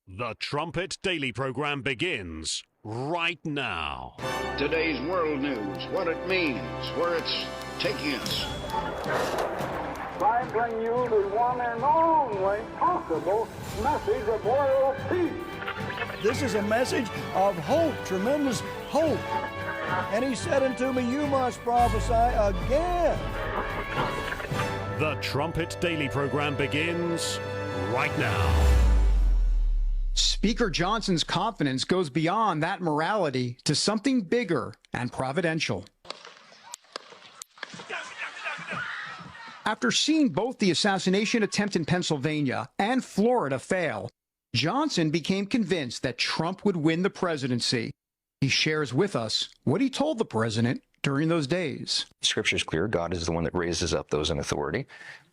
The Trumpet Daily program begins right now. Today's world news, what it means, where it's taking us. I bring you the one and only possible message of world peace. This is a message of hope, tremendous hope. And he said unto me, you must prophesy again. The Trumpet Daily program begins right now. Speaker Johnson's confidence goes beyond that morality to something bigger and providential. After seeing both the assassination attempt in Pennsylvania and Florida fail, Johnson became convinced that Trump would win the presidency. He shares with us what he told the president during those days. Scripture is clear. God is the one that raises up those in authority,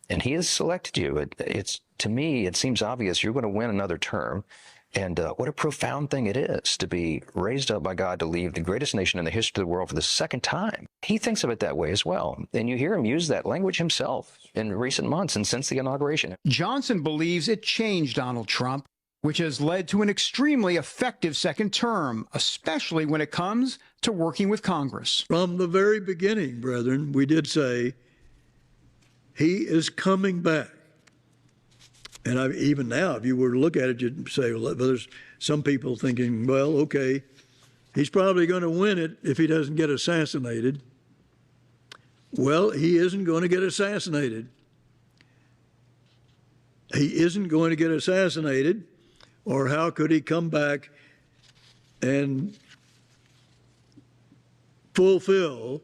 and he has selected you. It's to me, it seems obvious you're going to win another term. And what a profound thing it is to be raised up by God to lead the greatest nation in the history of the world for the second time. He thinks of it that way as well. And you hear him use that language himself in recent months and since the inauguration. Johnson believes it changed Donald Trump, which has led to an extremely effective second term, especially when it comes to working with Congress. From the very beginning, brethren, we did say he is coming back. And even now, if you were to look at it, you'd say, well, there's some people thinking, well, okay, he's probably going to win it if he doesn't get assassinated. Well, he isn't going to get assassinated. He isn't going to get assassinated, or how could he come back and fulfill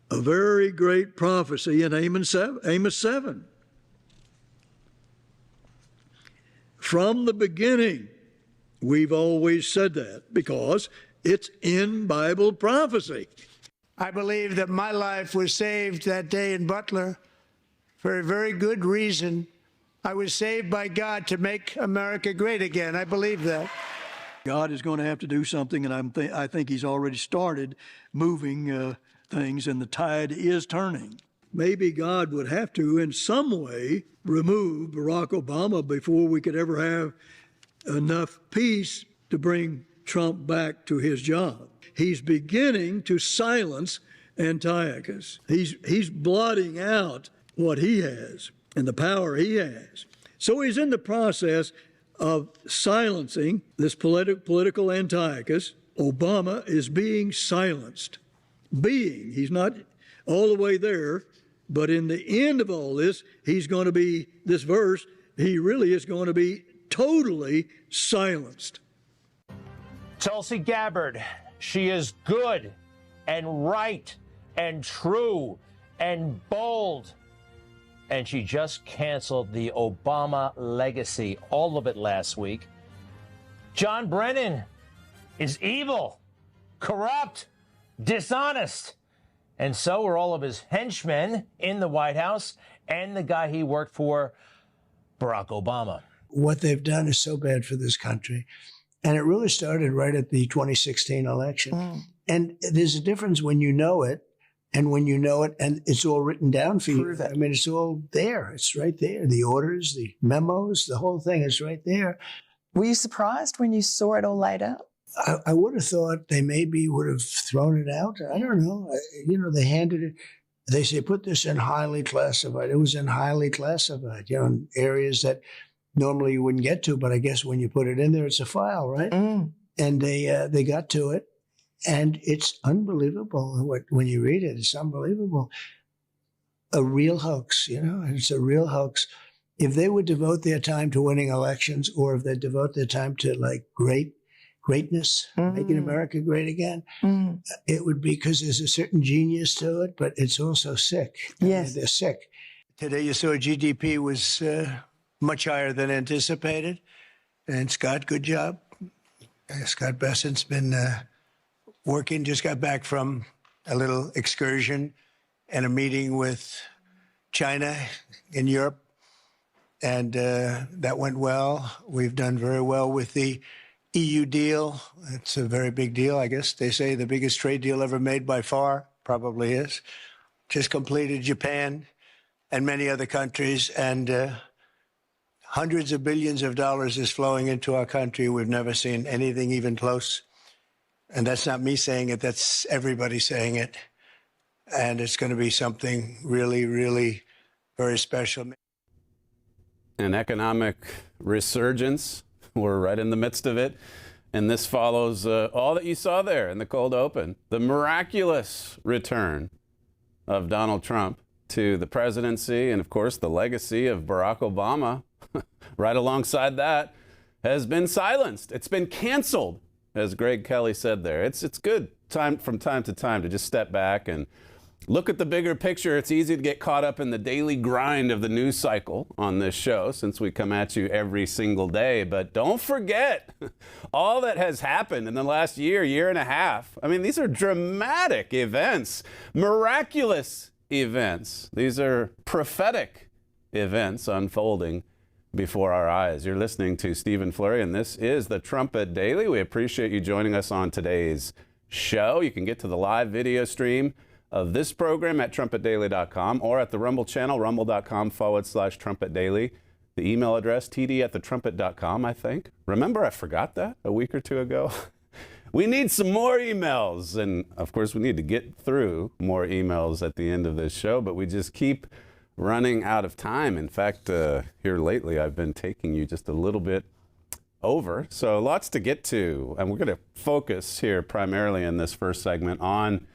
a very great prophecy in Amos 7? From the beginning, we've always said that because it's in Bible prophecy. I believe that my life was saved that day in Butler for a very good reason. I was saved by God to make America great again. I believe that. God is going to have to do something, and I think he's already started moving things, and the tide is turning. Maybe God would have to, in some way, remove Barack Obama before we could ever have enough peace to bring Trump back to his job. He's beginning to silence Antiochus. He's blotting out what he has and the power he has. So he's in the process of silencing this political Antiochus. Obama is being silenced. He's not all the way there. But in the end of all this, he's going to be, this verse, he really is going to be totally silenced. Tulsi Gabbard, she is good and right and true and bold. And she just canceled the Obama legacy, all of it last week. John Brennan is evil, corrupt, dishonest. And so are all of his henchmen in the White House and the guy he worked for, Barack Obama. What they've done is so bad for this country. And it really started right at the 2016 election. And there's a difference when you know it and when you know it and it's all written down for you. I mean, it's all there. It's right there. The orders, the memos, the whole thing is right there. Were you surprised when you saw it all laid out? I would have thought they maybe would have thrown it out. I don't know. They handed it. They say, put this in highly classified. It was in highly classified, in areas that normally you wouldn't get to. But I guess when you put it in there, it's a file, right? And they got to it. And it's unbelievable. When you read it, it's unbelievable. A real hoax, it's a real hoax. If they would devote their time to winning elections, or if they devote their time to greatness, making America great again, it would be because there's a certain genius to it, but it's also sick. Yes. They're sick. Today you saw GDP was much higher than anticipated. And Scott, good job. Scott Bessent's been working, just got back from a little excursion and a meeting with China in Europe. And that went well. We've done very well with the EU deal. It's a very big deal, I guess. They say the biggest trade deal ever made by far, probably is. Just completed Japan and many other countries. And Hundreds of billions of dollars is flowing into our country. We've never seen anything even close. And that's not me saying it, that's everybody saying it. And it's going to be something really, really very special. An economic resurgence. We're right in the midst of it. And this follows all that you saw there in the cold open. The miraculous return of Donald Trump to the presidency, and of course the legacy of Barack Obama right alongside that has been silenced. It's been canceled, as Greg Kelly said there. It's good from time to time to just step back and look at the bigger picture. It's easy to get caught up in the daily grind of the news cycle on this show since we come at you every single day. But don't forget all that has happened in the last year and a half. I mean, these are dramatic events, miraculous events. These are prophetic events unfolding before our eyes. You're listening to Stephen Flurry, and this is the Trumpet Daily. We appreciate you joining us on today's show. You can get to the live video stream of this program at trumpetdaily.com or at the Rumble channel, rumble.com/Trumpet Daily. The email address, td@thetrumpet.com, I think. Remember, I forgot that a week or two ago. We need some more emails. And of course, we need to get through more emails at the end of this show, but we just keep running out of time. In fact, here lately, I've been taking you just a little bit over. So lots to get to. And we're going to focus here primarily in this first segment on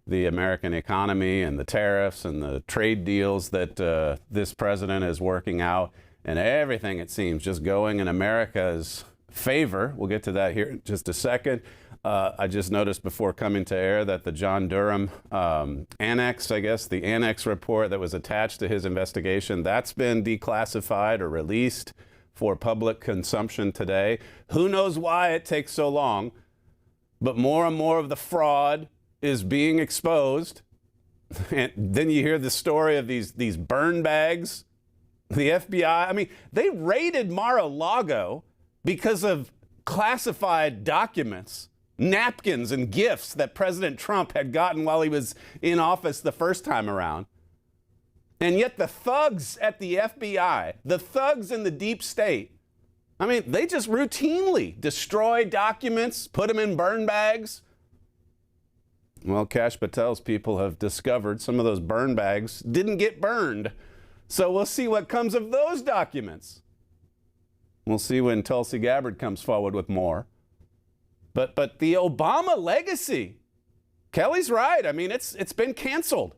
the American economy and the tariffs and the trade deals that this president is working out, and everything, it seems, just going in America's favor. We'll get to that here in just a second. I just noticed before coming to air that the John Durham annex, I guess, the annex report that was attached to his investigation, that's been declassified or released for public consumption today. Who knows why it takes so long, but more and more of the fraud is being exposed. And then you hear the story of these burn bags. The FBI, I mean, they raided Mar-a-Lago because of classified documents, napkins and gifts that President Trump had gotten while he was in office the first time around. And yet the thugs at the FBI, the thugs in the deep state, I mean, they just routinely destroy documents, put them in burn bags. Well, Kash Patel's people have discovered some of those burn bags didn't get burned. So we'll see what comes of those documents. We'll see when Tulsi Gabbard comes forward with more. But the Obama legacy, Kelly's right. I mean, it's been canceled.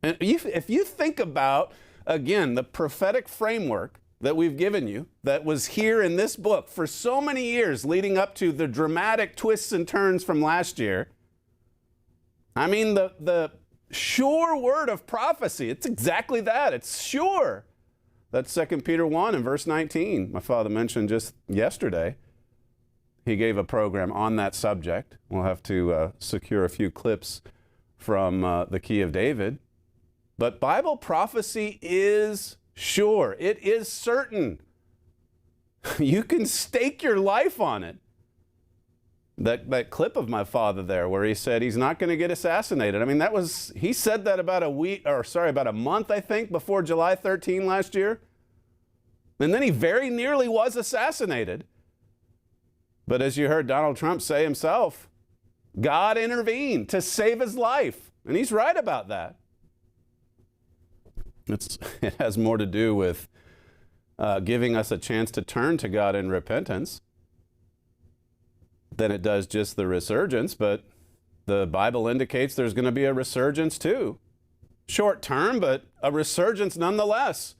And if you think about, again, the prophetic framework that we've given you, that was here in this book for so many years leading up to the dramatic twists and turns from last year, I mean, the sure word of prophecy, it's exactly that. It's sure. That's 2 Peter 1 and verse 19. My father mentioned just yesterday. He gave a program on that subject. We'll have to secure a few clips from the Key of David. But Bible prophecy is sure. It is certain. You can stake your life on it. That clip of my father there where he said he's not going to get assassinated. I mean, he said that about a month, I think, before July 13 last year. And then he very nearly was assassinated. But as you heard Donald Trump say himself, God intervened to save his life. And he's right about that. It has more to do with giving us a chance to turn to God in repentance than it does just the resurgence, but the Bible indicates there's going to be a resurgence too. Short term, but a resurgence nonetheless.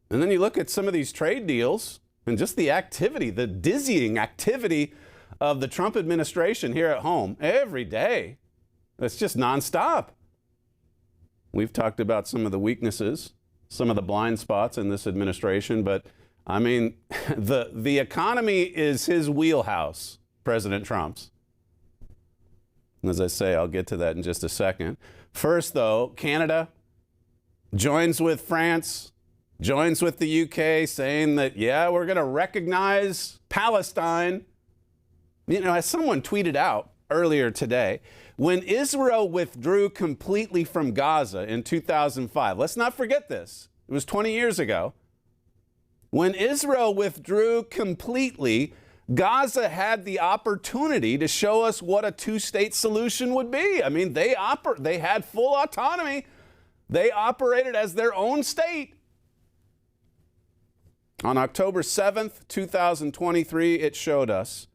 And then you look at some of these trade deals and just the activity, the dizzying activity of the Trump administration here at home every day. It's just nonstop. We've talked about some of the weaknesses, some of the blind spots in this administration, but I mean, the economy is his wheelhouse, President Trump's. As I say, I'll get to that in just a second. First, though, Canada joins with France, joins with the UK, saying that, yeah, we're going to recognize Palestine. You know, as someone tweeted out earlier today, when Israel withdrew completely from Gaza in 2005, let's not forget this. It was 20 years ago. When Israel withdrew completely, Gaza had the opportunity to show us what a two-state solution would be. I mean, they had full autonomy. They operated as their own state. On October 7th, 2023, it showed us.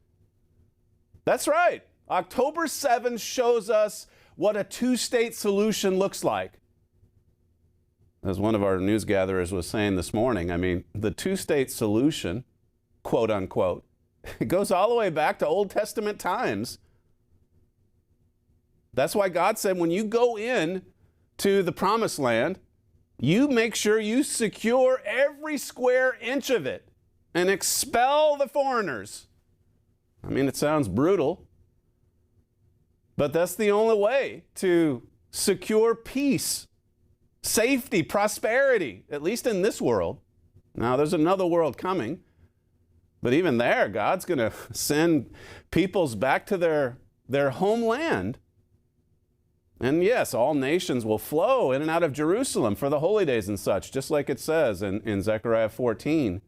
That's right. October 7th shows us what a two-state solution looks like. As one of our news gatherers was saying this morning, I mean, the two-state solution, quote unquote, it goes all the way back to Old Testament times. That's why God said when you go in to the promised land, you make sure you secure every square inch of it and expel the foreigners. I mean, it sounds brutal, but that's the only way to secure peace, safety, prosperity, at least in this world. Now, there's another world coming, but even there, God's going to send peoples back to their homeland. And yes, all nations will flow in and out of Jerusalem for the holy days and such, just like it says in Zechariah 14.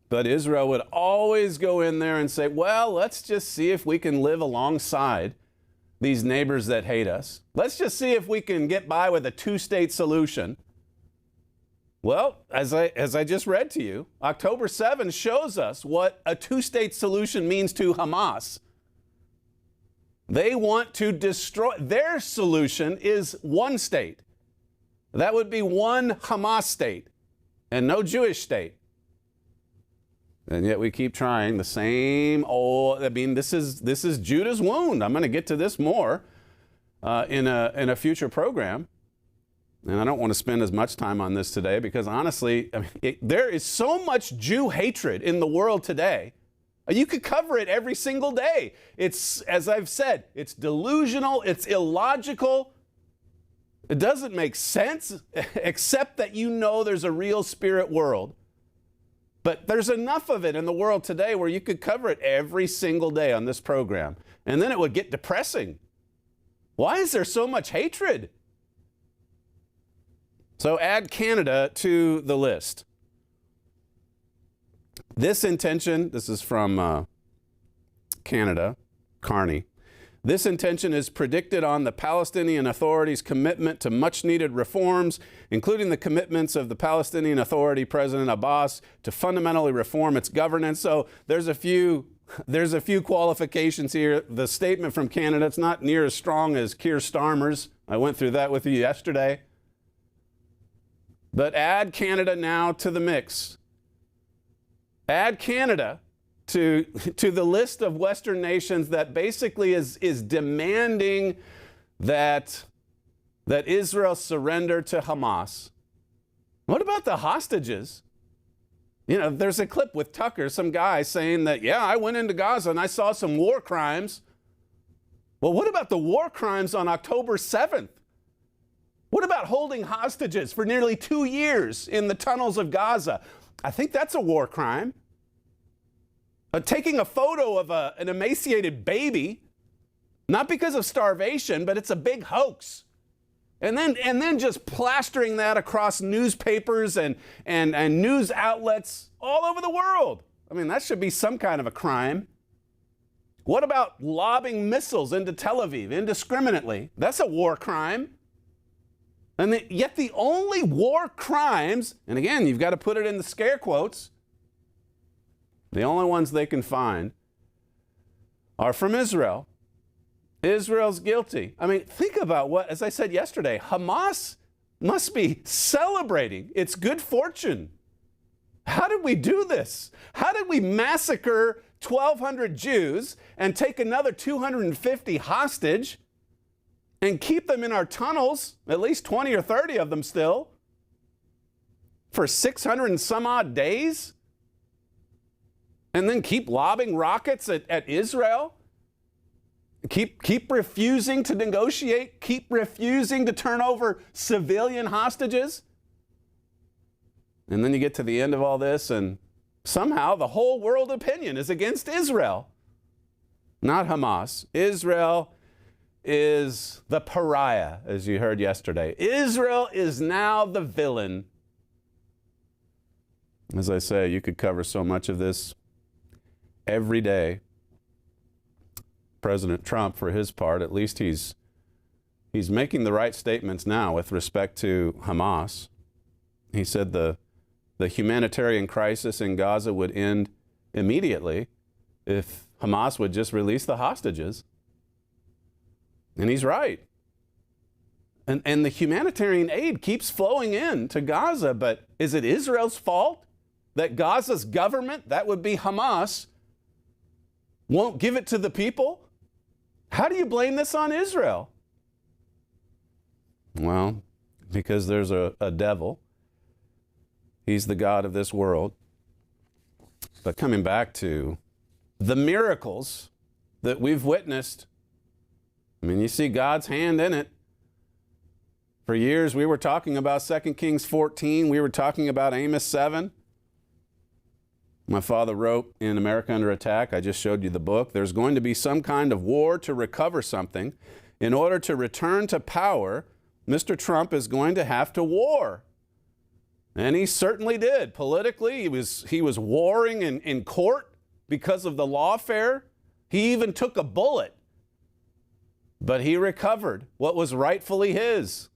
But Israel would always go in there and say, well, let's just see if we can live alongside these neighbors that hate us. Let's just see if we can get by with a two-state solution. Well, as I just read to you, October 7 shows us what a two-state solution means to Hamas. They want to destroy, their solution is one state. That would be one Hamas state and no Jewish state. And yet we keep trying the same old, I mean, this is Judah's wound. I'm going to get to this more in a future program. And I don't want to spend as much time on this today because honestly, I mean, there is so much Jew hatred in the world today. You could cover it every single day. It's, as I've said, it's delusional, it's illogical. It doesn't make sense, except that you know there's a real spirit world. But there's enough of it in the world today where you could cover it every single day on this program. And then it would get depressing. Why is there so much hatred? So add Canada to the list. This intention, this is from Canada, Carney. This intention is predicted on the Palestinian Authority's commitment to much-needed reforms, including the commitments of the Palestinian Authority President Abbas to fundamentally reform its governance. So there's a few qualifications here. The statement from Canada, it's not near as strong as Keir Starmer's. I went through that with you yesterday. But add Canada now to the mix. Add Canada to the list of Western nations that basically is demanding that Israel surrender to Hamas. What about the hostages? You know, there's a clip with Tucker, some guy saying that, yeah, I went into Gaza and I saw some war crimes. Well, what about the war crimes on October 7th? What about holding hostages for nearly 2 years in the tunnels of Gaza? I think that's a war crime. Taking a photo of an emaciated baby, not because of starvation, but it's a big hoax. And then just plastering that across newspapers and news outlets all over the world. I mean, that should be some kind of a crime. What about lobbing missiles into Tel Aviv indiscriminately? That's a war crime. And yet the only war crimes, and again, you've got to put it in the scare quotes, the only ones they can find are from Israel. Israel's guilty. I mean, think about what, as I said yesterday, Hamas must be celebrating its good fortune. How did we do this? How did we massacre 1,200 Jews and take another 250 hostage and keep them in our tunnels, at least 20 or 30 of them still, for 600 and some odd days? And then keep lobbing rockets at Israel? Keep refusing to negotiate? Keep refusing to turn over civilian hostages? And then you get to the end of all this and somehow the whole world opinion is against Israel, not Hamas. Israel is the pariah, as you heard yesterday. Israel is now the villain As I say, you could cover so much of this every day. President Trump, for his part, at least he's making the right statements now with respect to Hamas. He said the humanitarian crisis in Gaza would end immediately if Hamas would just release the hostages. And he's right. And the humanitarian aid keeps flowing in to Gaza, but is it Israel's fault that Gaza's government, that would be Hamas, won't give it to the people? How do you blame this on Israel? Well, because there's a devil. He's the god of this world. But coming back to the miracles that we've witnessed, I mean, you see God's hand in it. For years, we were talking about 2 Kings 14. We were talking about Amos 7. My father wrote in America Under Attack, I just showed you the book, there's going to be some kind of war to recover something. In order to return to power, Mr. Trump is going to have to war. And he certainly did. Politically, he was warring in court because of the lawfare. He even took a bullet. But he recovered what was rightfully his.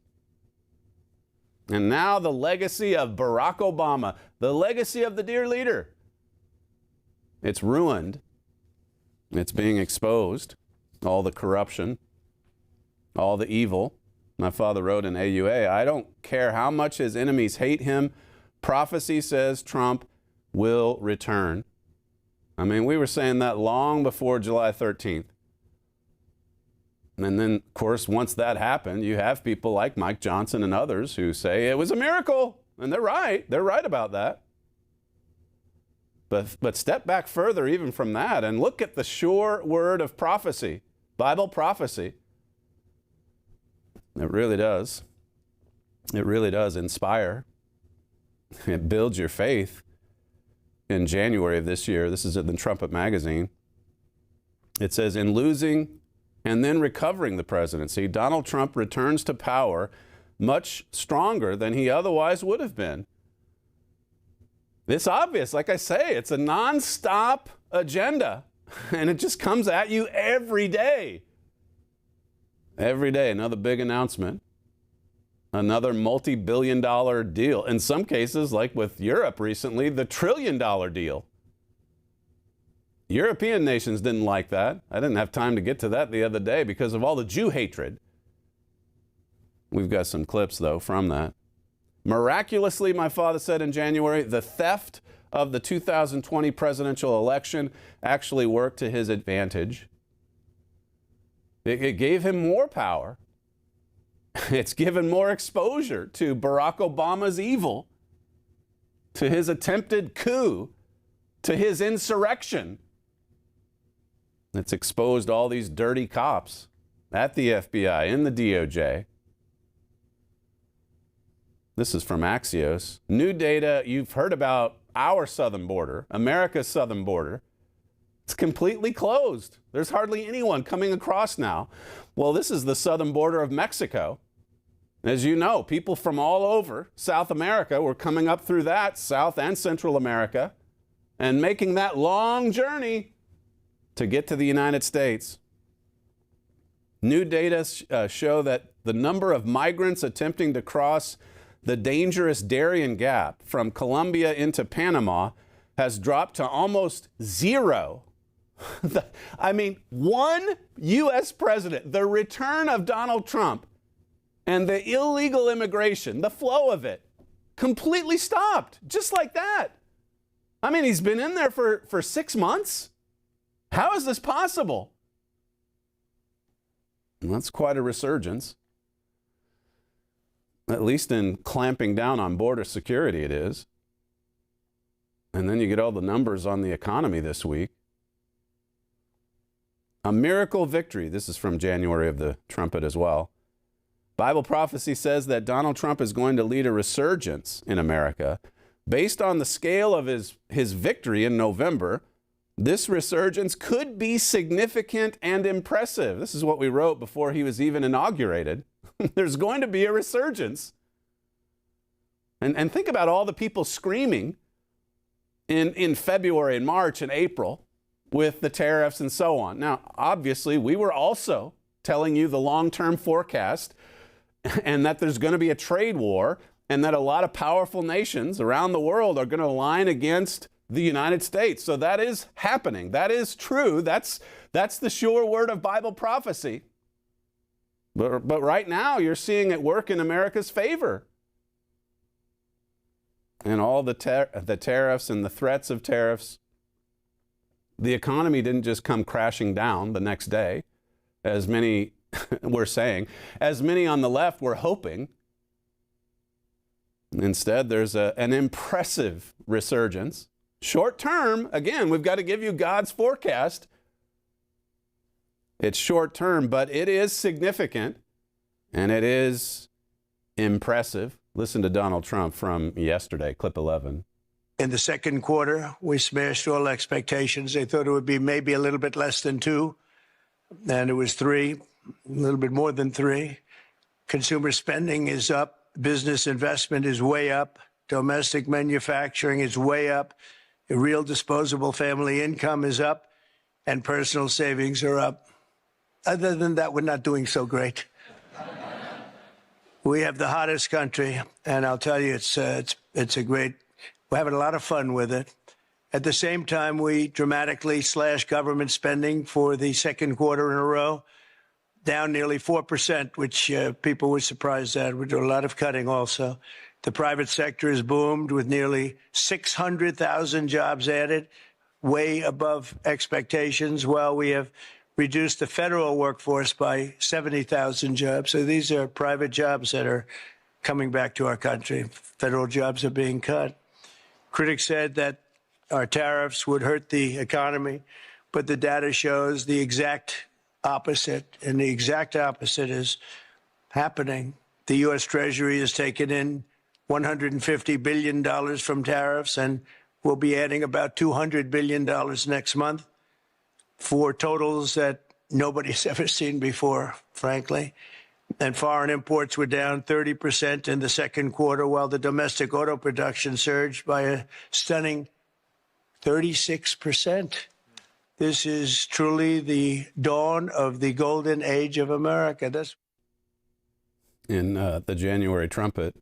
And now the legacy of Barack Obama, the legacy of the dear leader, it's ruined. It's being exposed. All the corruption, all the evil. My father wrote in AUA, I don't care how much his enemies hate him. Prophecy says Trump will return. I mean, we were saying that long before July 13th. And then, of course, once that happened, you have people like Mike Johnson and others who say it was a miracle. And they're right. They're right about that. But step back further even from that and look at the sure word of prophecy, Bible prophecy. It really does. It really does inspire. It builds your faith. In January of this year, this is in the Trumpet magazine, it says, in losing and then recovering the presidency, Donald Trump returns to power much stronger than he otherwise would have been. It's obvious, like I say, it's a nonstop agenda, and it just comes at you every day. Every day, another big announcement, another multi-billion-dollar deal. In some cases, like with Europe recently, the trillion-dollar deal. European nations didn't like that. I didn't have time to get to that the other day because of all the Jew hatred. We've got some clips, though, from that. Miraculously, my father said in January, the theft of the 2020 presidential election actually worked to his advantage. It gave him more power. It's given more exposure to Barack Obama's evil, to his attempted coup, to his insurrection. It's exposed all these dirty cops at the FBI, in the DOJ. This is from Axios. New data, you've heard about our southern border, America's southern border. It's completely closed. There's hardly anyone coming across now. Well, this is the southern border of Mexico. As you know, people from all over South America were coming up through that, South and Central America, and making that long journey to get to the United States. New data show that the number of migrants attempting to cross the dangerous Darien Gap from Colombia into Panama has dropped to almost zero. I mean, one U.S. president, the return of Donald Trump, and the illegal immigration, the flow of it, completely stopped, just like that. I mean, he's been in there for 6 months. How is this possible? Well, that's quite a resurgence. At least in clamping down on border security, it is. And then you get all the numbers on the economy this week. A miracle victory. This is from January of the Trumpet as well. Bible prophecy says that Donald Trump is going to lead a resurgence in America. Based on the scale of his victory in November, this resurgence could be significant and impressive. This is what we wrote before he was even inaugurated. There's going to be a resurgence. And think about all the people screaming in February and March and April with the tariffs and so on. Now, obviously, we were also telling you the long-term forecast and that there's going to be a trade war and that a lot of powerful nations around the world are going to align against the United States. So that is happening. That is true. That's the sure word of Bible prophecy. But right now, you're seeing it work in America's favor. And all the tariffs and the threats of tariffs, the economy didn't just come crashing down the next day, as many were saying, as many on the left were hoping. Instead, there's an impressive resurgence. Short term, again, we've got to give you God's forecast. It's short term, but it is significant and it is impressive. Listen to Donald Trump from yesterday, clip 11. In the second quarter, we smashed all expectations. They thought it would be maybe a little bit less than 2, and it was 3, a little bit more than 3. Consumer spending is up. Business investment is way up. Domestic manufacturing is way up. Real disposable family income is up, and personal savings are up. Other than that, we're not doing so great. We have the hottest country, and I'll tell you, it's a great. We're having a lot of fun with it. At the same time, we dramatically slashed government spending for the second quarter in a row, down nearly 4%, which people were surprised at. We do a lot of cutting also. The private sector has boomed with nearly 600,000 jobs added, way above expectations, while we have reduced the federal workforce by 70,000 jobs. So these are private jobs that are coming back to our country. Federal jobs are being cut. Critics said that our tariffs would hurt the economy, but the data shows the exact opposite, and the exact opposite is happening. The U.S. Treasury has taken in $150 billion from tariffs, and we'll be adding about $200 billion next month for totals that nobody's ever seen before, frankly. And foreign imports were down 30% in the second quarter, while the domestic auto production surged by a stunning 36%. This is truly the dawn of the golden age of America. That's in the January Trumpet.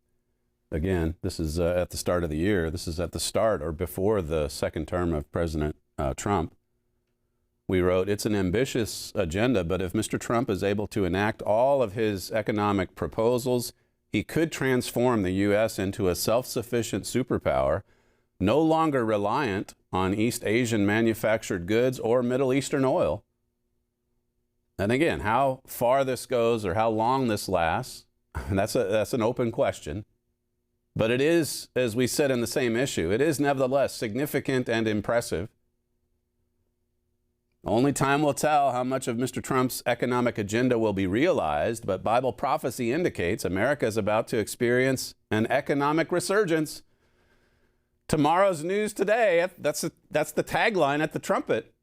Again, this is at the start of the year. This is at the start or before the second term of President Trump. We wrote, it's an ambitious agenda, but if Mr. Trump is able to enact all of his economic proposals, he could transform the U.S. into a self-sufficient superpower, no longer reliant on East Asian manufactured goods or Middle Eastern oil. And again, how far this goes or how long this lasts, that's an open question. But it is, as we said in the same issue, it is nevertheless significant and impressive. Only time will tell how much of Mr. Trump's economic agenda will be realized, but Bible prophecy indicates America is about to experience an economic resurgence. Tomorrow's news today, that's the tagline at the Trumpet.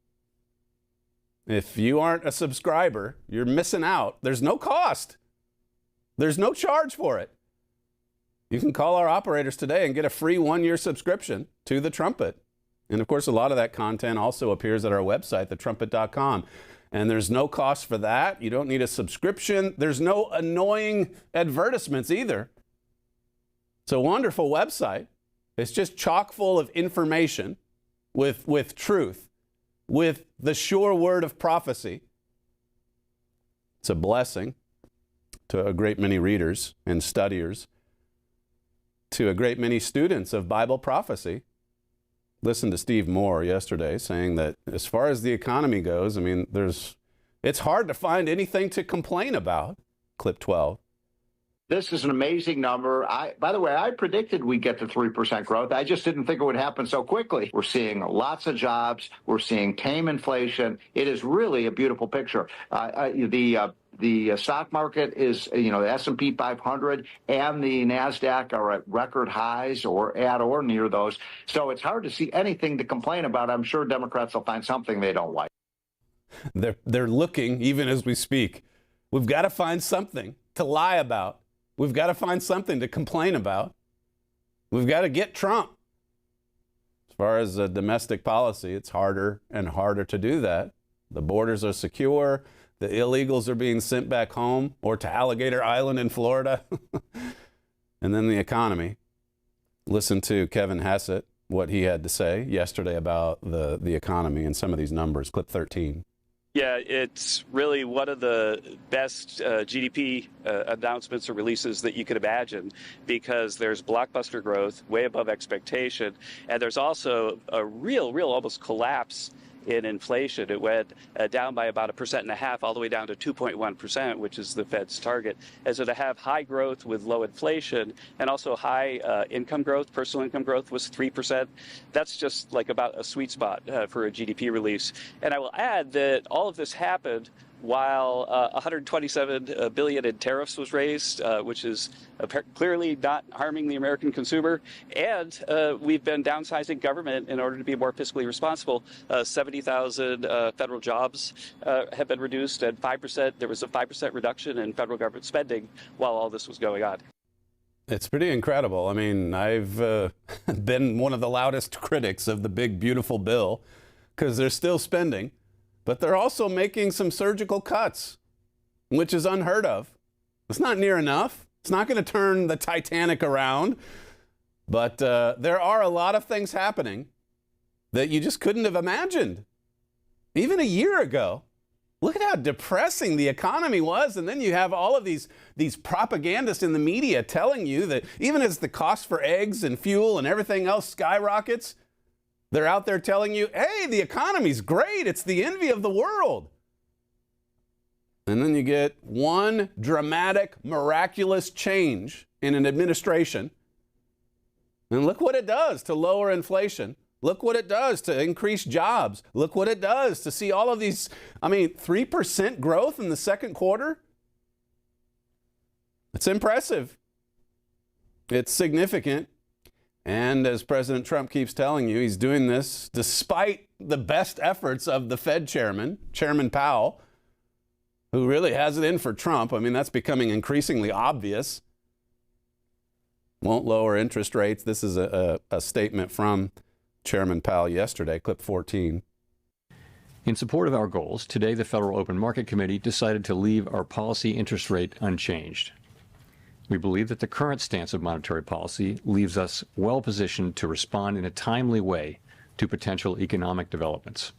If you aren't a subscriber, you're missing out. There's no cost. There's no charge for it. You can call our operators today and get a free 1-year subscription to the Trumpet. And of course, a lot of that content also appears at our website, thetrumpet.com. And there's no cost for that. You don't need a subscription. There's no annoying advertisements either. It's a wonderful website. It's just chock full of information with truth, with the sure word of prophecy. It's a blessing to a great many readers and studiers, to a great many students of Bible prophecy. Listen to Steve Moore yesterday saying that as far as the economy goes, I mean, it's hard to find anything to complain about. Clip 12. This is an amazing number. By the way, I predicted we'd get to 3% growth. I just didn't think it would happen so quickly. We're seeing lots of jobs. We're seeing tame inflation. It is really a beautiful picture. The stock market is, the S&P 500 and the NASDAQ are at record highs or at or near those. So it's hard to see anything to complain about. I'm sure Democrats will find something they don't like. They're looking even as we speak. We've got to find something to lie about. We've got to find something to complain about. We've got to get Trump. As far as domestic policy, it's harder and harder to do that. The borders are secure. The illegals are being sent back home or to Alligator Island in Florida. And then the economy. Listen to Kevin Hassett, what he had to say yesterday about the economy and some of these numbers. Clip 13. Yeah, it's really one of the best GDP announcements or releases that you could imagine, because there's blockbuster growth way above expectation. And there's also a real almost collapse in inflation. It went down by about 1.5% all the way down to 2.1%, which is the Fed's target. And so to have high growth with low inflation and also high income growth, personal income growth was 3%. That's just like about a sweet spot for a GDP release. And I will add that all of this happened while $127 billion in tariffs was raised, which is clearly not harming the American consumer. And we've been downsizing government in order to be more fiscally responsible. 70,000 federal jobs have been reduced, and there was a 5% reduction in federal government spending while all this was going on. It's pretty incredible. I mean, I've been one of the loudest critics of the big, beautiful bill because they're still spending. But they're also making some surgical cuts, which is unheard of. It's not near enough. It's not going to turn the Titanic around. But there are a lot of things happening that you just couldn't have imagined. Even a year ago. Look at how depressing the economy was. And then you have all of these propagandists in the media telling you that even as the cost for eggs and fuel and everything else skyrockets, they're out there telling you, hey, the economy's great. It's the envy of the world. And then you get one dramatic, miraculous change in an administration. And look what it does to lower inflation. Look what it does to increase jobs. Look what it does to see all of these, 3% growth in the second quarter. It's impressive. It's significant. And as President Trump keeps telling you, he's doing this despite the best efforts of the Fed chairman, Chairman Powell, who really has it in for Trump. That's becoming increasingly obvious. Won't lower interest rates. This is a statement from Chairman Powell yesterday, clip 14. In support of our goals, today the Federal Open Market Committee decided to leave our policy interest rate unchanged. We believe that the current stance of monetary policy leaves us well positioned to respond in a timely way to potential economic developments.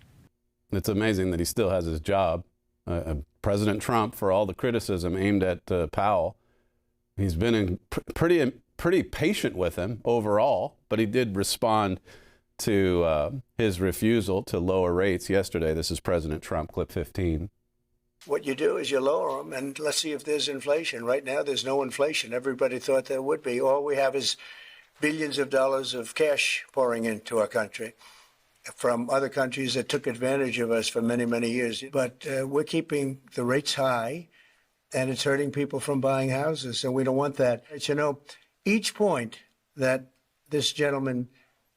It's amazing that he still has his job. President Trump, for all the criticism aimed at Powell, he's been pretty patient with him overall, but he did respond to his refusal to lower rates yesterday. This is President Trump, clip 15. What you do is you lower them, and let's see if there's inflation. Right now, there's no inflation. Everybody thought there would be. All we have is billions of dollars of cash pouring into our country from other countries that took advantage of us for many, many years. But we're keeping the rates high, and it's hurting people from buying houses, and we don't want that. But, each point that this gentleman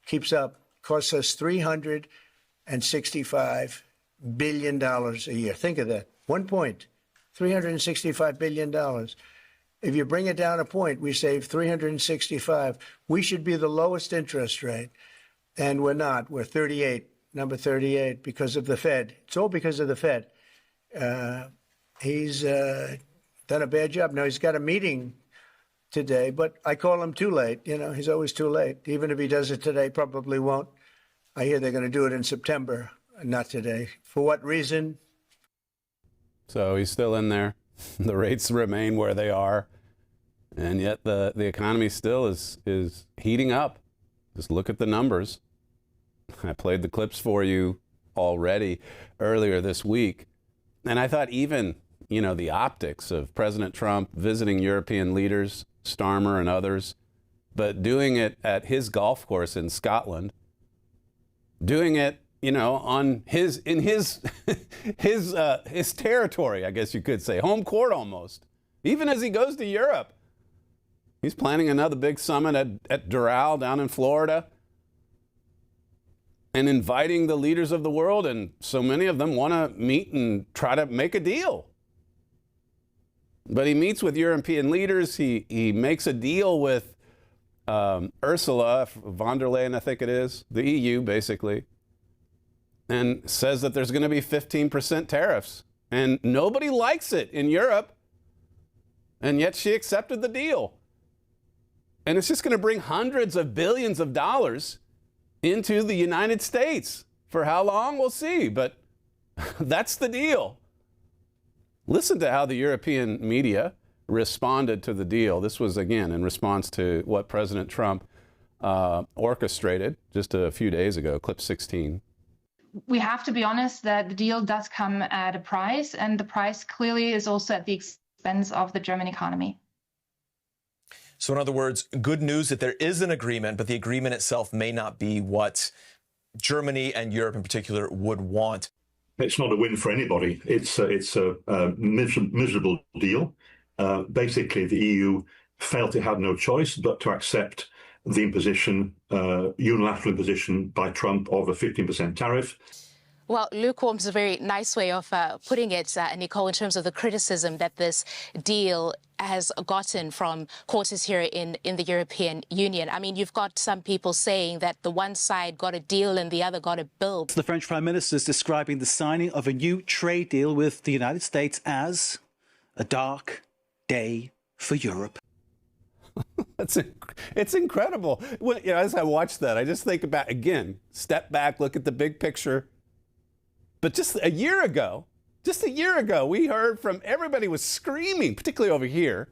keeps up costs us $365 billion a year. Think of that. 1 point, $365 billion. If you bring it down a point, we save 365. We should be the lowest interest rate, and we're not. We're 38, number 38, because of the Fed. It's all because of the Fed. He's done a bad job. Now, he's got a meeting today, but I call him too late. He's always too late. Even if he does it today, probably won't. I hear they're going to do it in September, not today. For what reason? So he's still in there. The rates remain where they are. And yet the economy still is heating up. Just look at the numbers. I played the clips for you already earlier this week. And I thought even, the optics of President Trump visiting European leaders, Starmer and others, but doing it at his golf course in Scotland, doing it on his territory, I guess you could say, home court almost. Even as he goes to Europe, he's planning another big summit at Doral down in Florida and inviting the leaders of the world, and so many of them want to meet and try to make a deal. But he meets with European leaders. He makes a deal with Ursula von der Leyen, I think it is, the EU basically, and says that there's going to be 15% tariffs. And nobody likes it in Europe. And yet she accepted the deal. And it's just going to bring hundreds of billions of dollars into the United States. For how long? We'll see. But that's the deal. Listen to how the European media responded to the deal. This was, again, in response to what President Trump orchestrated just a few days ago, clip 16. We have to be honest that the deal does come at a price, and the price clearly is also at the expense of the German economy. So in other words, good news that there is an agreement, but the agreement itself may not be what Germany and Europe in particular would want. It's not a win for anybody. It's a miserable deal. Basically, the EU felt it had no choice but to accept the imposition, unilateral imposition by Trump of a 15% tariff. Well, lukewarm is a very nice way of putting it, Nicole, in terms of the criticism that this deal has gotten from quarters here in the European Union. I mean, you've got some people saying that the one side got a deal and the other got a bill. The French Prime Minister is describing the signing of a new trade deal with the United States as a dark day for Europe. It's incredible. When, as I watch that, I just think about, again, step back, look at the big picture. But just a year ago, we heard from everybody was screaming, particularly over here,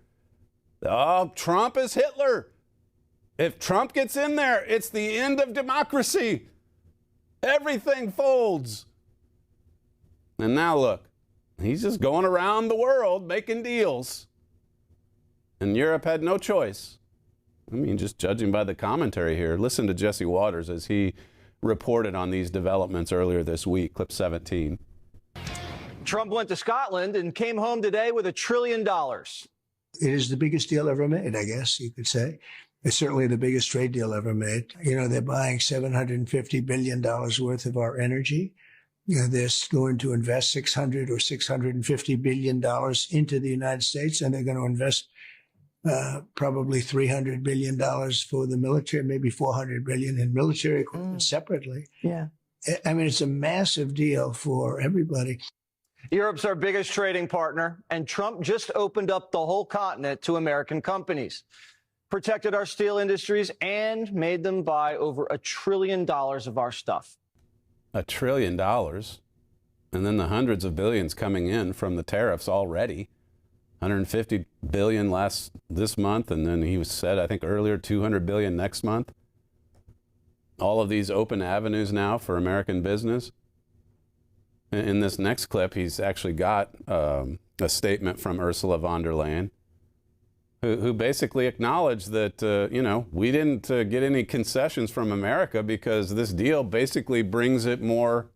oh, Trump is Hitler. If Trump gets in there, it's the end of democracy. Everything folds. And now look, he's just going around the world making deals. And Europe had no choice. I mean, just judging by the commentary here, listen to Jesse Waters as he reported on these developments earlier this week, clip 17. Trump went to Scotland and came home today with $1 trillion. It is the biggest deal ever made, I guess you could say. It's certainly the biggest trade deal ever made. You know, they're buying $750 billion worth of our energy. You know, they're going to invest $600 or $650 billion into the United States, and they're going to invest probably $300 billion for the military, maybe $400 billion in military equipment separately. Yeah. I mean, it's a massive deal for everybody. Europe's our biggest trading partner, and Trump just opened up the whole continent to American companies, protected our steel industries, and made them buy over $1 trillion of our stuff. $1 trillion, and then the hundreds of billions coming in from the tariffs already. 150 billion this month, and then he said, I think earlier, 200 billion next month. All of these open avenues now for American business. In this next clip, he's actually got a statement from Ursula von der Leyen, who basically acknowledged that, we didn't get any concessions from America because this deal basically brings it more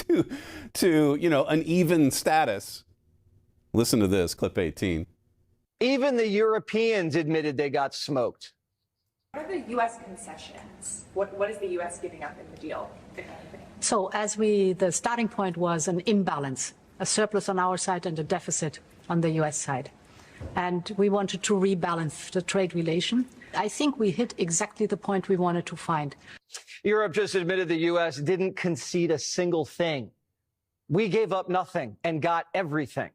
to an even status. Listen to this, clip 18. Even the Europeans admitted they got smoked. What are the U.S. concessions? What is the U.S. giving up in the deal, if anything? So the starting point was an imbalance, a surplus on our side and a deficit on the U.S. side. And we wanted to rebalance the trade relation. I think we hit exactly the point we wanted to find. Europe just admitted the U.S. didn't concede a single thing. We gave up nothing and got everything.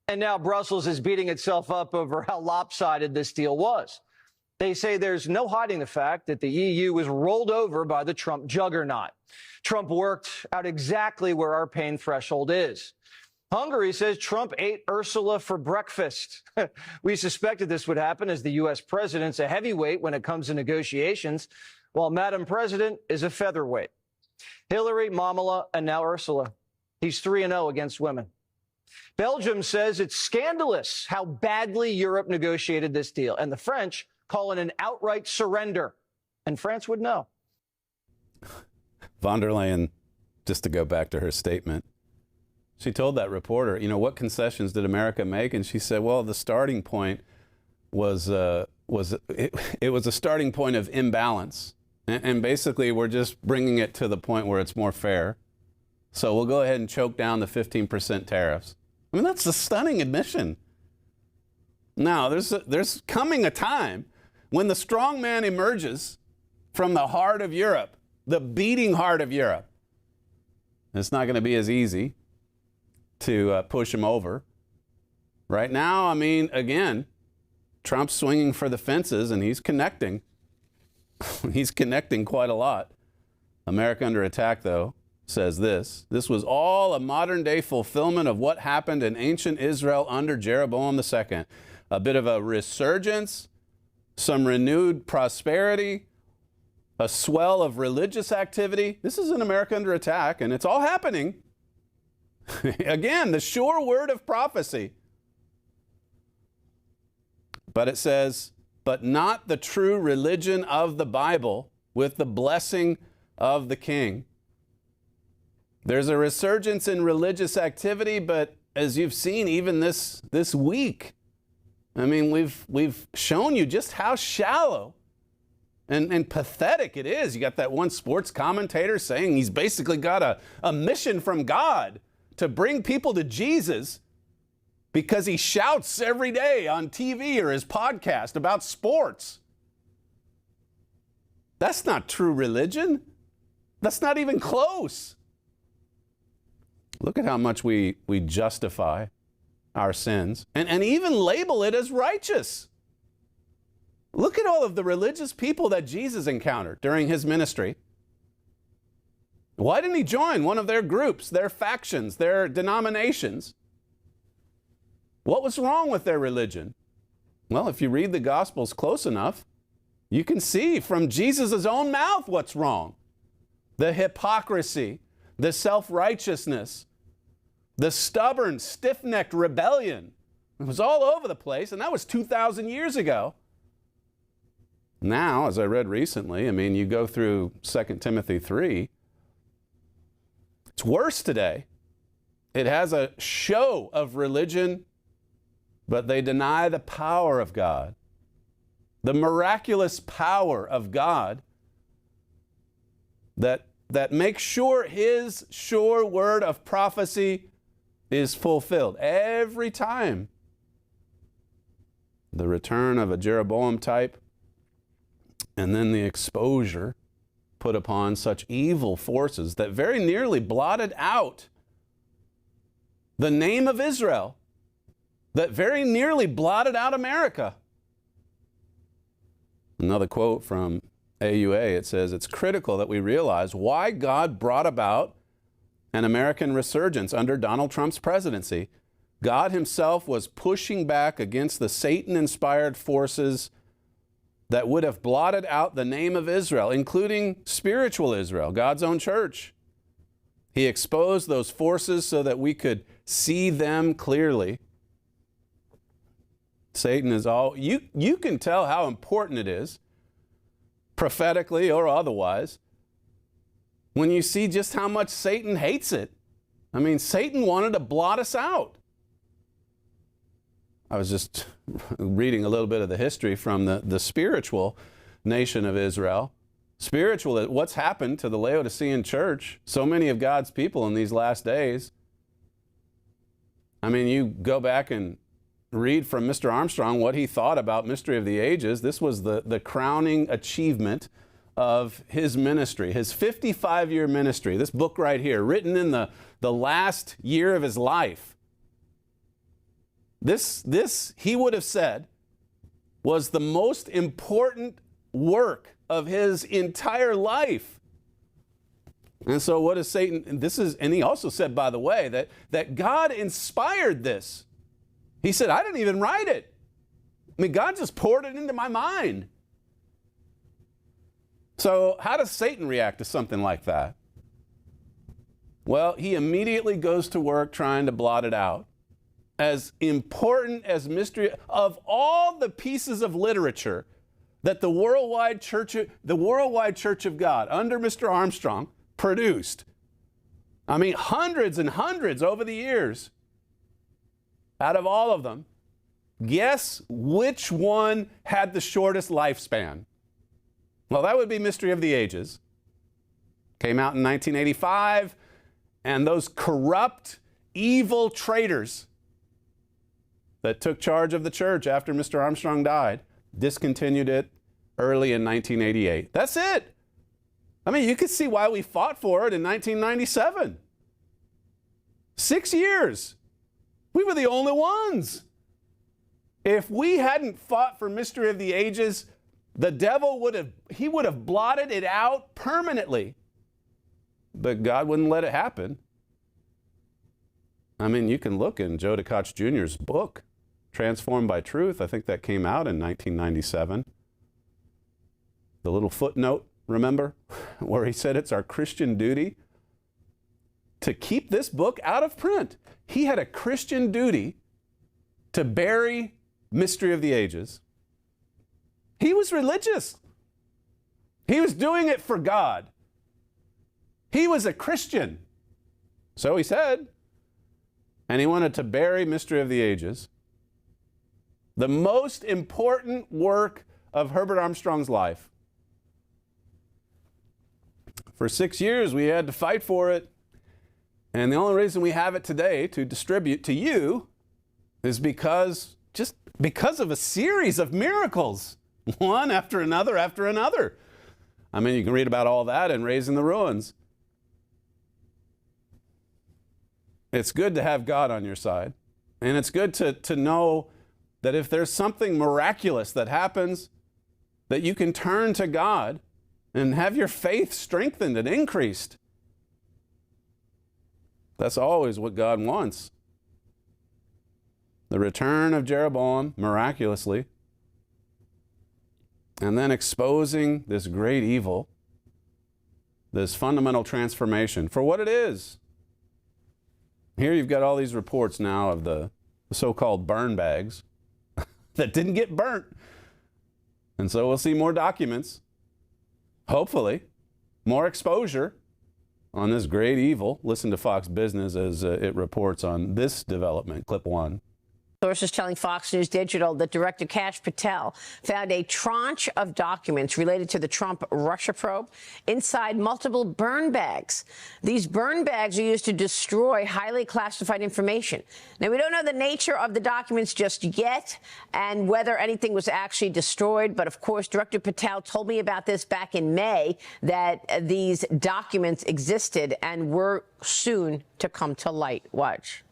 And now Brussels is beating itself up over how lopsided this deal was. They say there's no hiding the fact that the EU was rolled over by the Trump juggernaut. Trump worked out exactly where our pain threshold is. Hungary says Trump ate Ursula for breakfast. We suspected this would happen as the U.S. president's a heavyweight when it comes to negotiations, while Madam President is a featherweight. Hillary, Mamala, and now Ursula. He's 3-0 against women. Belgium says it's scandalous how badly Europe negotiated this deal, and the French call it an outright surrender. And France would know. Von der Leyen, just to go back to her statement, she told that reporter, what concessions did America make? And she said, well, the starting point was a starting point of imbalance. And basically, we're just bringing it to the point where it's more fair. So we'll go ahead and choke down the 15% tariffs. I mean, that's a stunning admission. Now, there's coming a time when the strong man emerges from the heart of Europe, the beating heart of Europe, it's not going to be as easy to push him over. Right now, I mean, again, Trump's swinging for the fences and he's connecting. He's connecting quite a lot. America Under Attack, though, says this. This was all a modern-day fulfillment of what happened in ancient Israel under Jeroboam II. A bit of a resurgence, some renewed prosperity, a swell of religious activity. This is an America Under Attack, and it's all happening. Again, the sure word of prophecy. But it says, but not the true religion of the Bible with the blessing of the king. There's a resurgence in religious activity, but as you've seen even this week, I mean, we've shown you just how shallow and pathetic it is. You got that one sports commentator saying he's basically got a mission from God to bring people to Jesus because he shouts every day on TV or his podcast about sports. That's not true religion. That's not even close. Look at how much we justify our sins and even label it as righteous. Look at all of the religious people that Jesus encountered during his ministry. Why didn't he join one of their groups, their factions, their denominations? What was wrong with their religion? Well, if you read the Gospels close enough, you can see from Jesus' own mouth what's wrong. The hypocrisy, the self-righteousness, the stubborn, stiff-necked rebellion. It was all over the place, and that was 2,000 years ago. Now, as I read recently, I mean, you go through 2 Timothy 3, it's worse today. It has a show of religion, but they deny the power of God, the miraculous power of God that makes sure his sure word of prophecy is fulfilled every time. The return of a Jeroboam type, and then the exposure put upon such evil forces that very nearly blotted out the name of Israel, that very nearly blotted out America. Another quote from AUA, it says, it's critical that we realize why God brought about an American resurgence under Donald Trump's presidency. God himself was pushing back against the Satan-inspired forces that would have blotted out the name of Israel, including spiritual Israel, God's own church. He exposed those forces so that we could see them clearly. Satan is all, you can tell how important it is, prophetically or otherwise, when you see just how much Satan hates it. I mean, Satan wanted to blot us out. I was just reading a little bit of the history from the spiritual nation of Israel. Spiritual, what's happened to the Laodicean church, so many of God's people in these last days. I mean, you go back and read from Mr. Armstrong what he thought about Mystery of the Ages. This was the crowning achievement of his ministry, his 55-year ministry. This book right here, written in the last year of his life. This, he would have said, was the most important work of his entire life. And so what is Satan? And he also said, by the way, that God inspired this. He said, I didn't even write it. I mean, God just poured it into my mind. So how does Satan react to something like that? Well, he immediately goes to work trying to blot it out. As important as mystery, of all the pieces of literature that the worldwide Church of God under Mr. Armstrong produced, I mean, hundreds and hundreds over the years, out of all of them, guess which one had the shortest lifespan? Well, that would be Mystery of the Ages. Came out in 1985, and those corrupt, evil traitors that took charge of the church after Mr. Armstrong died discontinued it early in 1988. That's it. I mean, you could see why we fought for it in 1997. 6 years. We were the only ones. If we hadn't fought for Mystery of the Ages, the devil would have blotted it out permanently. But God wouldn't let it happen. I mean, you can look in Joe DeKotch Jr.'s book, Transformed by Truth. I think that came out in 1997. The little footnote, remember, where he said it's our Christian duty to keep this book out of print. He had a Christian duty to bury Mystery of the Ages. He was religious. He was doing it for God. He was a Christian. So he said. And he wanted to bury Mystery of the Ages. The most important work of Herbert Armstrong's life. For 6 years, we had to fight for it. And the only reason we have it today to distribute to you is because of a series of miracles, one after another after another. I mean, you can read about all that in Raising the Ruins. It's good to have God on your side. And it's good to know that if there's something miraculous that happens, that you can turn to God and have your faith strengthened and increased. That's always what God wants. The return of Jeroboam, miraculously, and then exposing this great evil, this fundamental transformation for what it is. Here you've got all these reports now of the so-called burn bags that didn't get burnt. And so we'll see more documents, hopefully, more exposure on this great evil. Listen to Fox Business as it reports on this development. Clip 1. Sources telling Fox News Digital that Director Kash Patel found a tranche of documents related to the Trump-Russia probe inside multiple burn bags. These burn bags are used to destroy highly classified information. Now, we don't know the nature of the documents just yet and whether anything was actually destroyed. But, of course, Director Patel told me about this back in May, that these documents existed and were soon to come to light. Watch.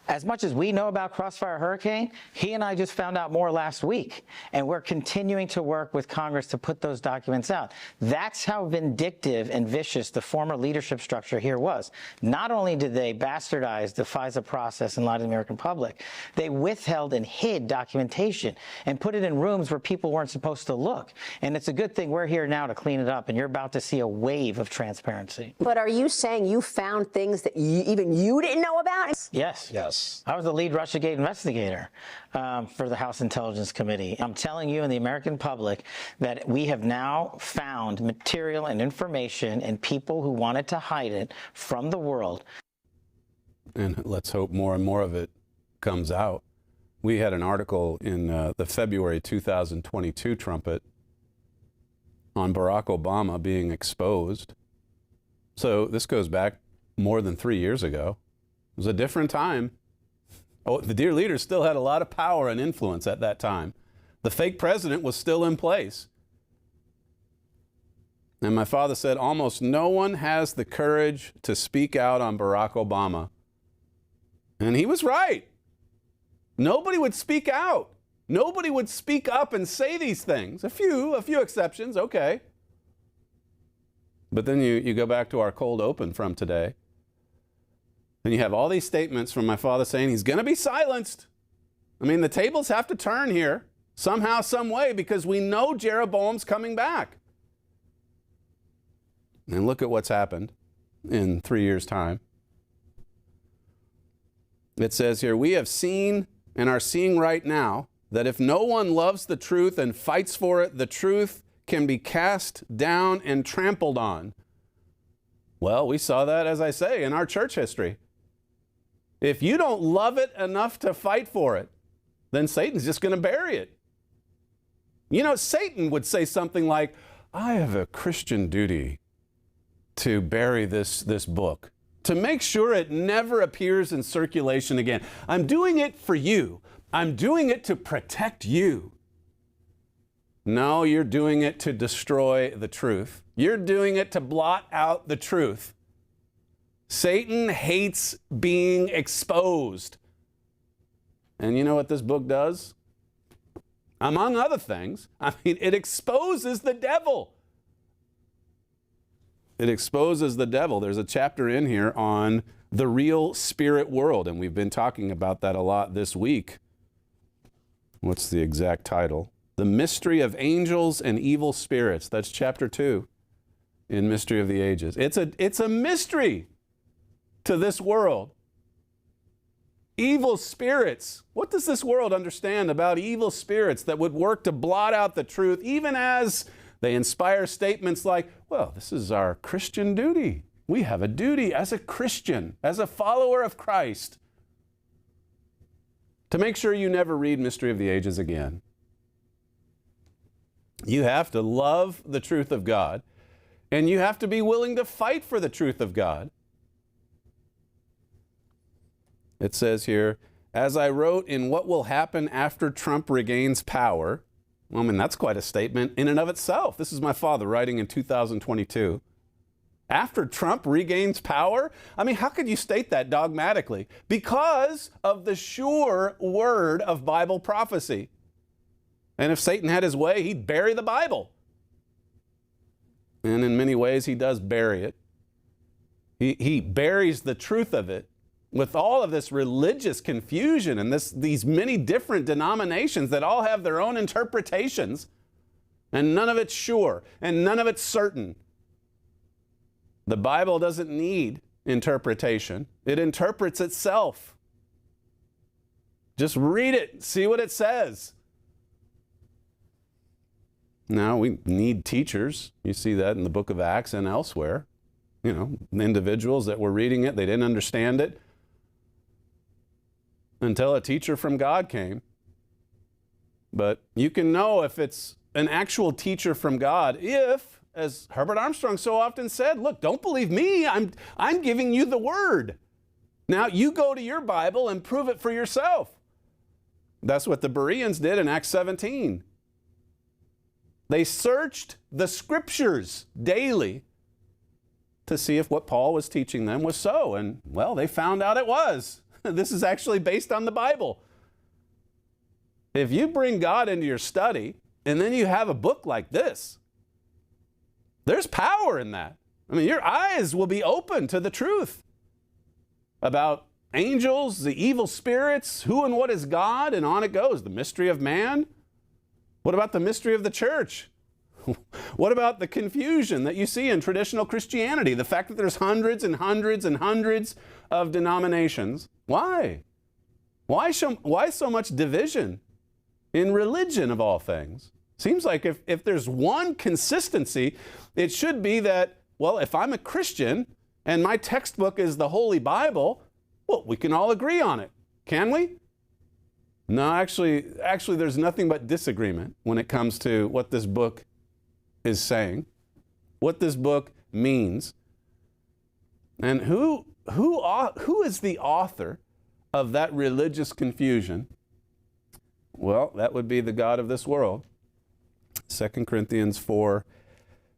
As much as we know about Crossfire Hurricane, he and I just found out more last week, and we're continuing to work with Congress to put those documents out. That's how vindictive and vicious the former leadership structure here was. Not only did they bastardize the FISA process in light of the American public, they withheld and hid documentation and put it in rooms where people weren't supposed to look. And it's a good thing we're here now to clean it up, and you're about to see a wave of transparency. But are you saying you found things that even you didn't know about? Yes. Yes. I was the lead Russiagate investigator for the House Intelligence Committee. I'm telling you and the American public that we have now found material and information and people who wanted to hide it from the world. And let's hope more and more of it comes out. We had an article in the February 2022 Trumpet on Barack Obama being exposed. So this goes back more than 3 years ago. It was a different time. Oh, the dear leader still had a lot of power and influence at that time. The fake president was still in place. And my father said, almost no one has the courage to speak out on Barack Obama. And he was right. Nobody would speak out. Nobody would speak up and say these things. A few exceptions, okay. But then you go back to our cold open from today. And you have all these statements from my father saying he's going to be silenced. I mean, the tables have to turn here somehow, some way, because we know Jeroboam's coming back. And look at what's happened in 3 years' time. It says here, we have seen and are seeing right now that if no one loves the truth and fights for it, the truth can be cast down and trampled on. Well, we saw that, as I say, in our church history. If you don't love it enough to fight for it, then Satan's just going to bury it. You know, Satan would say something like, I have a Christian duty to bury this book, to make sure it never appears in circulation again. I'm doing it for you. I'm doing it to protect you. No, you're doing it to destroy the truth. You're doing it to blot out the truth. Satan hates being exposed. And you know what this book does? Among other things, it exposes the devil. It exposes the devil. There's a chapter in here on the real spirit world, and we've been talking about that a lot this week. What's the exact title? The Mystery of Angels and Evil Spirits. That's chapter 2 in Mystery of the Ages. It's a mystery to this world. Evil spirits. What does this world understand about evil spirits that would work to blot out the truth, even as they inspire statements like, well, this is our Christian duty. We have a duty as a Christian, as a follower of Christ, to make sure you never read Mystery of the Ages again. You have to love the truth of God, and you have to be willing to fight for the truth of God. It says here, as I wrote in What Will Happen After Trump Regains Power. Well, that's quite a statement in and of itself. This is my father writing in 2022. After Trump regains power? How could you state that dogmatically? Because of the sure word of Bible prophecy. And if Satan had his way, he'd bury the Bible. And in many ways, he does bury it. He buries the truth of it with all of this religious confusion and these many different denominations that all have their own interpretations, and none of it's sure and none of it's certain. The Bible doesn't need interpretation. It interprets itself. Just read it, see what it says. Now, we need teachers. You see that in the book of Acts and elsewhere. Individuals that were reading it, they didn't understand it until a teacher from God came. But you can know if it's an actual teacher from God if, as Herbert Armstrong so often said, look, don't believe me, I'm giving you the word. Now you go to your Bible and prove it for yourself. That's what the Bereans did in Acts 17. They searched the scriptures daily to see if what Paul was teaching them was so. And, well, they found out it was. This is actually based on the Bible. If you bring God into your study and then you have a book like this, there's power in that. Your eyes will be open to the truth about angels, the evil spirits, who and what is God, and on it goes. The mystery of man. What about the mystery of the church? What about the confusion that you see in traditional Christianity? The fact that there's hundreds and hundreds and hundreds of denominations. Why? Why so much division in religion of all things? Seems like if there's one consistency, it should be that, well, if I'm a Christian and my textbook is the Holy Bible, well, we can all agree on it. Can we? No, actually, there's nothing but disagreement when it comes to what this book is saying, what this book means. And who is the author of that religious confusion? Well, that would be the god of this world. 2 Corinthians 4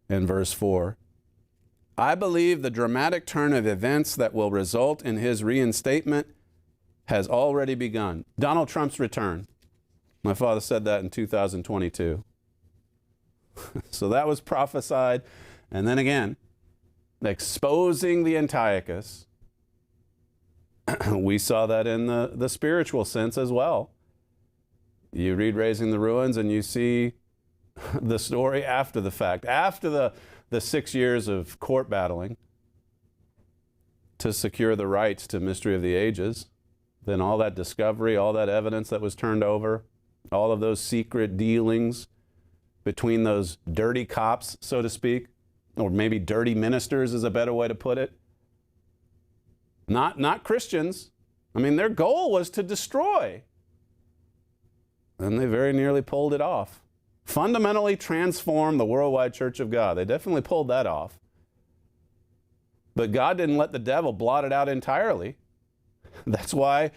and verse 4. I believe the dramatic turn of events that will result in his reinstatement has already begun. Donald Trump's return. My father said that in 2022. So that was prophesied. And then again, exposing the Antiochus. We saw that in the spiritual sense as well. You read Raising the Ruins and you see the story after the fact, after the 6 years of court battling to secure the rights to Mystery of the Ages. Then all that discovery, all that evidence that was turned over, all of those secret dealings between those dirty cops, so to speak, or maybe dirty ministers is a better way to put it. Not Christians. Their goal was to destroy. And they very nearly pulled it off. Fundamentally transform the worldwide church of God. They definitely pulled that off. But God didn't let the devil blot it out entirely. That's why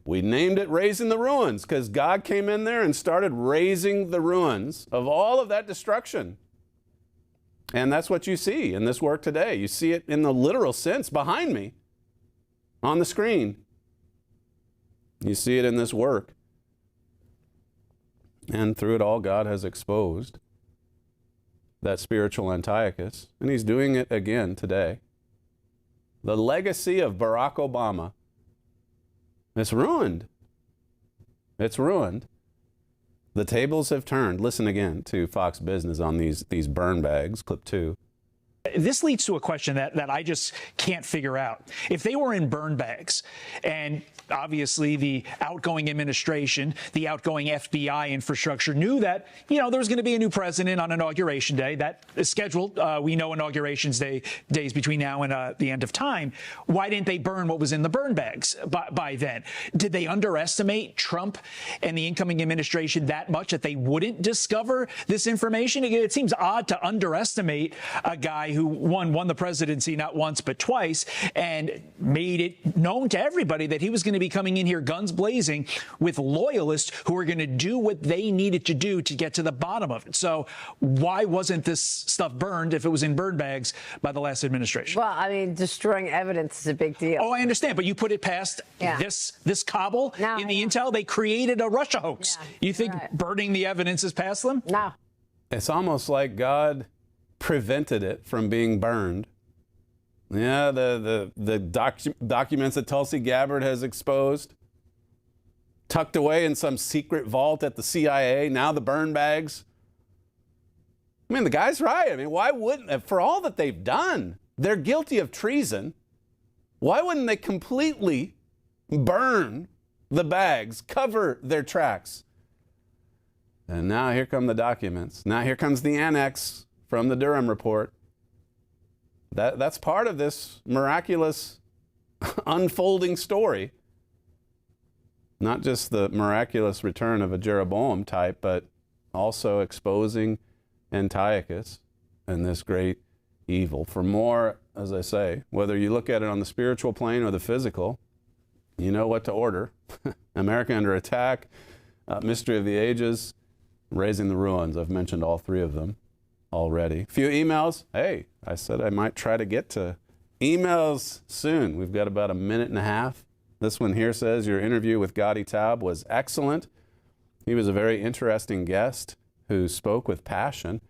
We named it Raising the Ruins because God came in there and started raising the ruins of all of that destruction. And that's what you see in this work today. You see it in the literal sense behind me on the screen. You see it in this work. And through it all, God has exposed that spiritual Antiochus, and he's doing it again today. The legacy of Barack Obama, it's ruined. It's ruined. The tables have turned. Listen again to Fox Business on these burn bags, clip 2. This leads to a question that I just can't figure out. If they were in burn bags, and obviously the outgoing administration, the outgoing FBI infrastructure knew that, there was going to be a new president on Inauguration Day. That is scheduled. We know Inauguration's days between now and the end of time. Why didn't they burn what was in the burn bags by then? Did they underestimate Trump and the incoming administration that much that they wouldn't discover this information? It seems odd to underestimate a guy who won the presidency not once but twice and made it known to everybody that he was going to be coming in here guns blazing with loyalists who were going to do what they needed to do to get to the bottom of it. So why wasn't this stuff burned if it was in burn bags by the last administration? Well, I mean, destroying evidence is a big deal. Oh, I understand, but you put it past this cabal in the intel. They created a Russia hoax. You think burning the evidence is past them? No. It's almost like God prevented it from being burned. Yeah, the documents that Tulsi Gabbard has exposed, tucked away in some secret vault at the CIA, now the burn bags. I mean, the guy's right. I mean, why wouldn't, for all that they've done, they're guilty of treason. Why wouldn't they completely burn the bags, cover their tracks? And now here come the documents. Now here comes the annex from the Durham report. That's part of this miraculous unfolding story. Not just the miraculous return of a Jeroboam type, but also exposing Antiochus and this great evil. For more, as I say, whether you look at it on the spiritual plane or the physical, you know what to order. America Under Attack, Mystery of the Ages, Raising the Ruins. I've mentioned all three of them already. A few emails. Hey, I said I might try to get to emails soon. We've got about a minute and a half. This one here says, your interview with Gadi Taub was excellent. He was a very interesting guest who spoke with passion.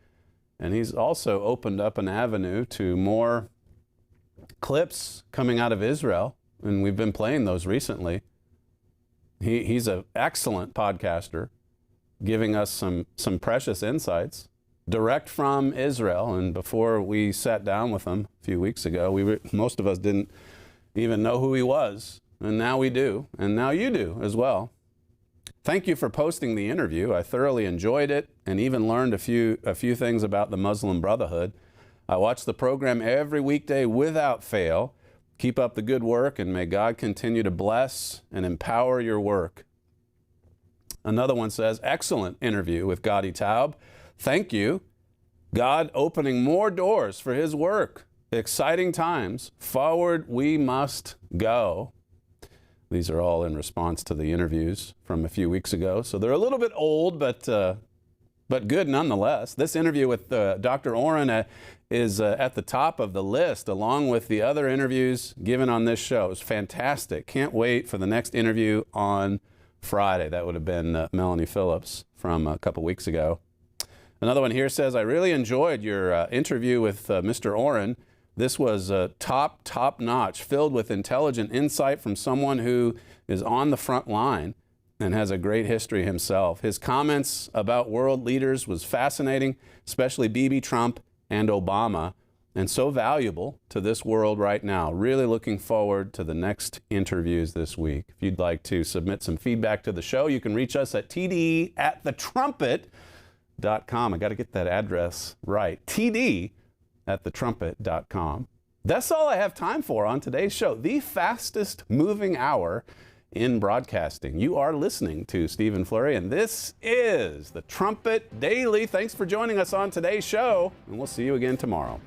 And he's also opened up an avenue to more clips coming out of Israel. And we've been playing those recently. He's an excellent podcaster, giving us some precious insights direct from Israel. And before we sat down with him a few weeks ago, most of us didn't even know who he was. And now we do. And now you do as well. Thank you for posting the interview. I thoroughly enjoyed it and even learned a few things about the Muslim Brotherhood. I watch the program every weekday without fail. Keep up the good work, and may God continue to bless and empower your work. Another one says, excellent interview with Gadi Taub. Thank you. God opening more doors for his work. Exciting times. Forward we must go. These are all in response to the interviews from a few weeks ago. So they're a little bit old, but good nonetheless. This interview with Dr. Oren is at the top of the list, along with the other interviews given on this show. It's fantastic. Can't wait for the next interview on Friday. That would have been Melanie Phillips from a couple weeks ago. Another one here says, I really enjoyed your interview with Mr. Oren. This was top notch, filled with intelligent insight from someone who is on the front line and has a great history himself. His comments about world leaders was fascinating, especially Bibi, Trump, and Obama, and so valuable to this world right now. Really looking forward to the next interviews this week. If you'd like to submit some feedback to the show, you can reach us at td@thetrumpet.com. I got to get that address right. td@thetrumpet.com. That's all I have time for on today's show, the fastest moving hour in broadcasting. You are listening to Stephen Flurry, and this is the Trumpet Daily. Thanks for joining us on today's show, and we'll see you again tomorrow.